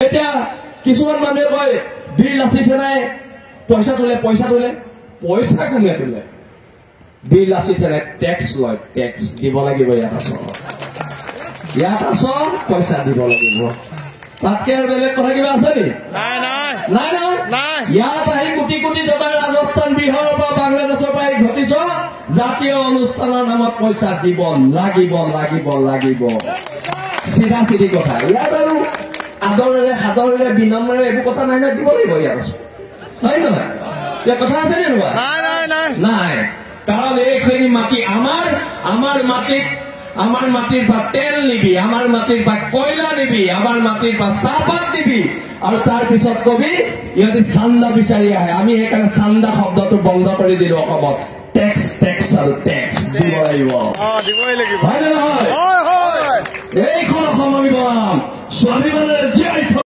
এতিয়া কিছুমান মানুহে কয় বিল আছে নাই পইচা তোলে পইচা কোনে তোলে বিল আছে নাই টেক্স লয় টেক্স দিব লাগিব ইয়াত আছ পইচা দিব লাগিব তাতকে বেলেগ কথা কিবা আছে নি নাই ইয়াত আহি কোটি কোটি টকাৰ ৰাজস্থান বিহাৰ বা বাংলাদেশৰ পৰা ঘটিছ জাতীয় অনুষ্ঠানৰ নামত পইচা দিব লাগিব চিধা চিধি কথা ইয়াত আৰু আদৰেৰে সাদৰেৰে বিনম্ৰেৰে এইবোৰ কথা নাই দিব লাগিব ইয়াত হয় নহয় ইয়াৰ কথা আছে নে নাই কাৰণ এইখিনি মাটি আমাৰ মাটিৰ পৰা তেল নিবি আমাৰ মাটিৰ পৰা কয়লা নিবি আমাৰ মাটিৰ পৰা চাহপাত নিবি আৰু তাৰ পিছত কবি ইহঁতে চান্দা বিচাৰি আহে আমি সেইকাৰণে চান্দা শব্দটো বন্ধ কৰি দিলো অসমত টেক্স আৰু টেক্স দিব লাগিব হয় নে নহয় এইখন অসম আমি বনাম স্বাভিমানেৰে জীয়াই থ